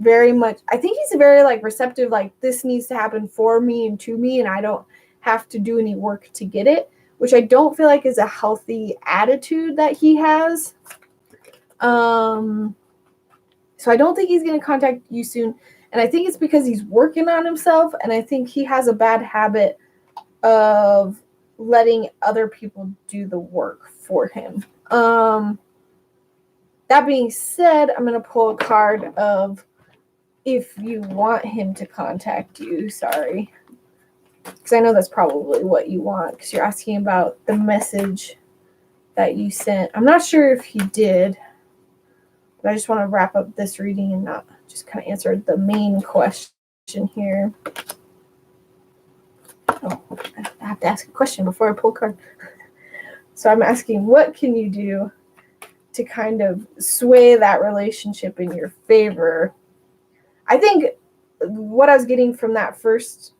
Speaker 1: very like receptive, like this needs to happen for me and to me, and I don't have to do any work to get it, which I don't feel like is a healthy attitude that he has. So I don't think he's going to contact you soon. And I think it's because he's working on himself. And I think he has a bad habit of letting other people do the work for him. That being said, I'm going to pull a card of if you want him to contact you. Sorry. Because I know that's probably what you want, because you're asking about the message that you sent. I'm not sure if he did, but I just want to wrap up this reading and not just kind of answer the main question here. Oh, I have to ask a question before I pull a card. So I'm asking, what can you do to kind of sway that relationship in your favor? I think what I was getting from that first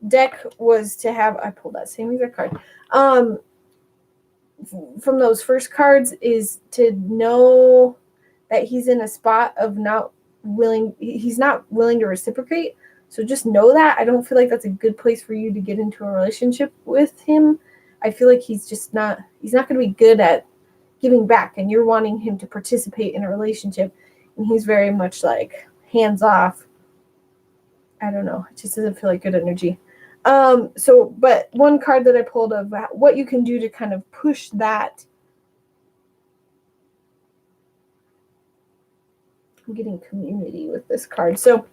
Speaker 1: deck was to have, I pulled that same exact card. From those first cards is to know that he's in a spot of he's not willing to reciprocate. So just know that. I don't feel like that's a good place for you to get into a relationship with him. I feel like he's not going to be good at giving back and you're wanting him to participate in a relationship, and he's very much like hands off. I don't know. It just doesn't feel like good energy. But one card that I pulled of what you can do to kind of push that. I'm getting community with this card. So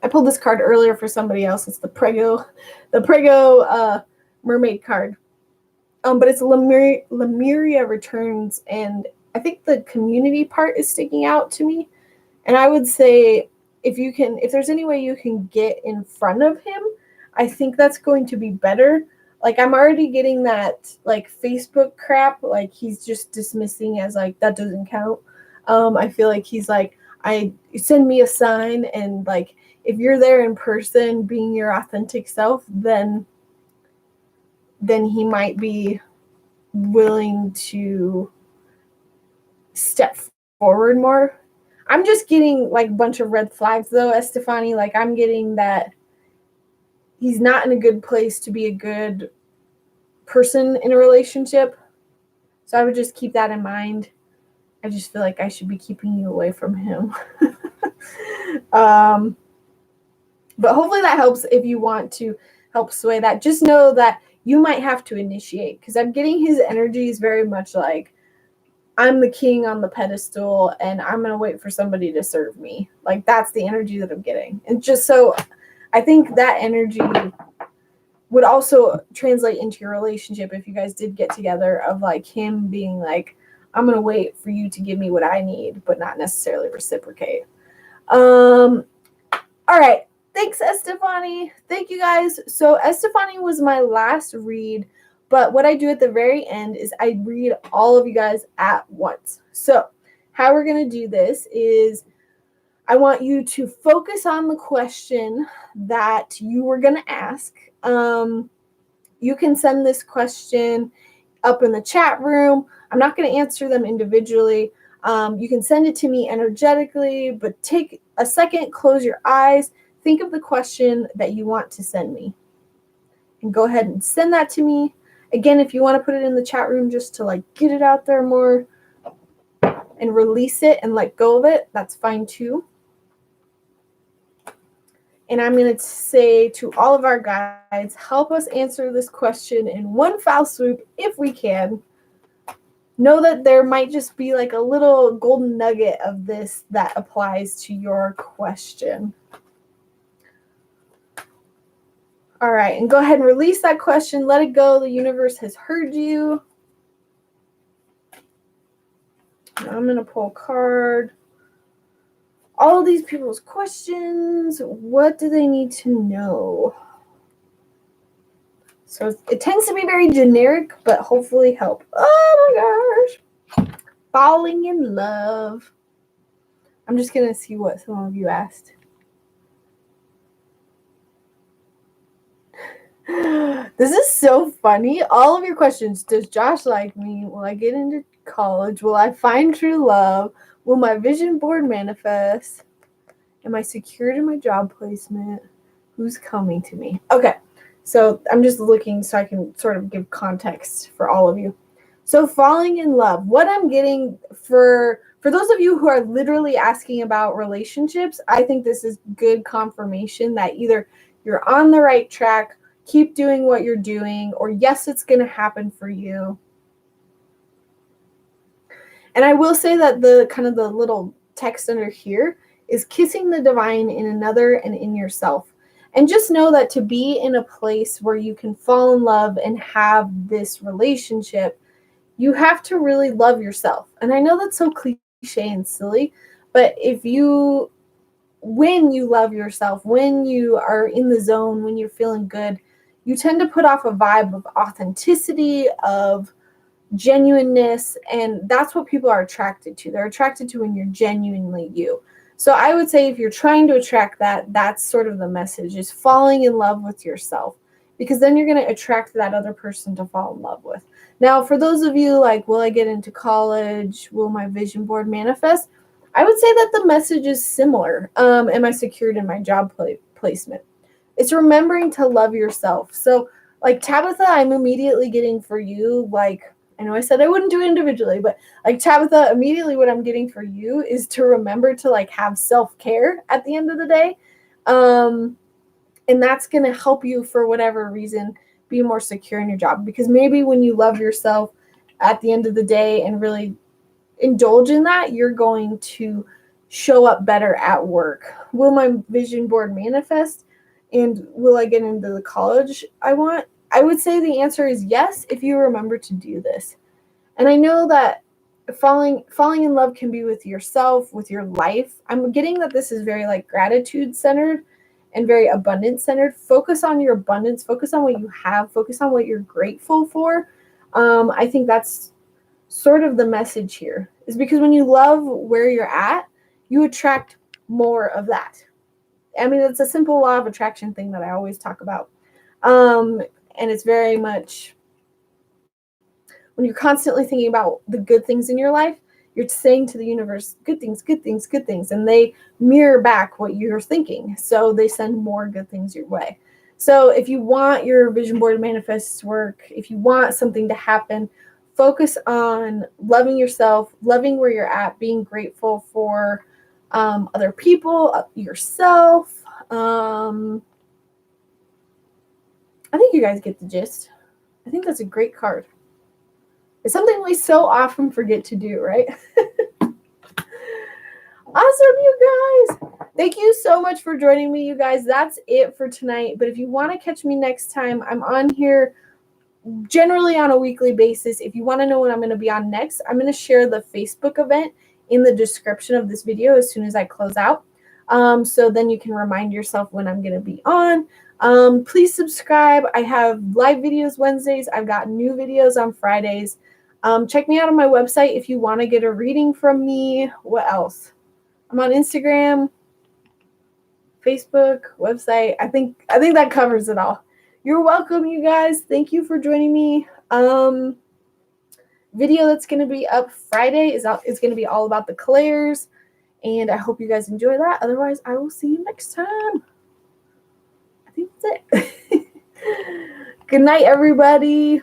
Speaker 1: I pulled this card earlier for somebody else. It's the Prego Mermaid card. But it's Lemuria returns, and I think the community part is sticking out to me. And I would say if there's any way you can get in front of him, I think that's going to be better. Like, I'm already getting that like Facebook crap, like he's just dismissing as like that doesn't count. I feel like he's like, send me a sign, and like if you're there in person being your authentic self, then he might be willing to step forward more. I'm just getting like a bunch of red flags though, Estefani. Like, I'm getting that he's not in a good place to be a good person in a relationship. So I would just keep that in mind. I just feel like I should be keeping you away from him. But hopefully that helps if you want to help sway that. Just know that you might have to initiate, because I'm getting his energy is very much like, I'm the king on the pedestal and I'm going to wait for somebody to serve me. Like, that's the energy that I'm getting. And just so I think that energy would also translate into your relationship if you guys did get together, of like him being like, I'm going to wait for you to give me what I need, but not necessarily reciprocate. All right. Thanks, Estefani. Thank you guys. So Estefani was my last read, but what I do at the very end is I read all of you guys at once. So how we're going to do this is I want you to focus on the question that you were going to ask. You can send this question up in the chat room. I'm not going to answer them individually. You can send it to me energetically, but take a second, close your eyes, think of the question that you want to send me, and go ahead and send that to me. Again, if you want to put it in the chat room just to like get it out there more and release it and let go of it, that's fine too. And I'm going to say to all of our guides, help us answer this question in one foul swoop if we can. Know that there might just be like a little golden nugget of this that applies to your question. All right, and go ahead and release that question. Let it go. The universe has heard you. I'm going to pull a card. All of these people's questions, what do they need to know? So it tends to be very generic, but hopefully help. Oh my gosh. Falling in love. I'm just going to see what some of you asked. This is so funny. All of your questions. Does Josh like me? Will I get into college? Will I find true love? Will my vision board manifest? Am I secured in my job placement? Who's coming to me? Okay. So I'm just looking so I can sort of give context for all of you. So falling in love. What I'm getting for those of you who are literally asking about relationships, I think this is good confirmation that either you're on the right track, keep doing what you're doing, or yes, it's going to happen for you. And I will say that the kind of the little text under here is kissing the divine in another and in yourself. And just know that to be in a place where you can fall in love and have this relationship, you have to really love yourself. And I know that's so cliche and silly, but when you love yourself, when you are in the zone, when you're feeling good, you tend to put off a vibe of authenticity, of genuineness, and that's what people are attracted to. They're attracted to when you're genuinely you. So I would say if you're trying to attract that, that's sort of the message, is falling in love with yourself, because then you're going to attract that other person to fall in love with. Now, for those of you like, will I get into college? Will my vision board manifest? I would say that the message is similar. Am I secured in my job placement? It's remembering to love yourself. So like Tabitha, I'm immediately getting for you, like I know I said I wouldn't do it individually, but like Tabitha, immediately what I'm getting for you is to remember to like have self-care at the end of the day. And that's going to help you for whatever reason be more secure in your job, because maybe when you love yourself at the end of the day and really indulge in that, you're going to show up better at work. Will my vision board manifest, and will I get into the college I want? I would say the answer is yes if you remember to do this. And I know that falling in love can be with yourself, with your life. I'm getting that this is very like gratitude centered and very abundance centered. Focus on your abundance, focus on what you have, focus on what you're grateful for. I think that's sort of the message here, is because when you love where you're at, you attract more of that. I mean, it's a simple law of attraction thing that I always talk about. And it's very much when you're constantly thinking about the good things in your life, you're saying to the universe, good things, good things, good things. And they mirror back what you're thinking. So they send more good things your way. So if you want your vision board to manifest work, if you want something to happen, focus on loving yourself, loving where you're at, being grateful for other people, yourself. I think you guys get the gist. I think that's a great card. It's something we so often forget to do, right? Awesome, you guys. Thank you so much for joining me, you guys. That's it for tonight. But if you want to catch me next time, I'm on here generally on a weekly basis. If you want to know what I'm going to be on next, I'm going to share the Facebook event in the description of this video as soon as I close out. So then you can remind yourself when I'm going to be on. Please subscribe. I have live videos Wednesdays. I've got new videos on Fridays. Check me out on my website if you want to get a reading from me. What else? I'm on Instagram, Facebook, website. I think that covers it all. You're welcome, you guys. Thank you for joining me. Video that's going to be up Friday is going to be all about the clairs, and I hope you guys enjoy that. Otherwise, I will see you next time. I think that's it. Good night, everybody.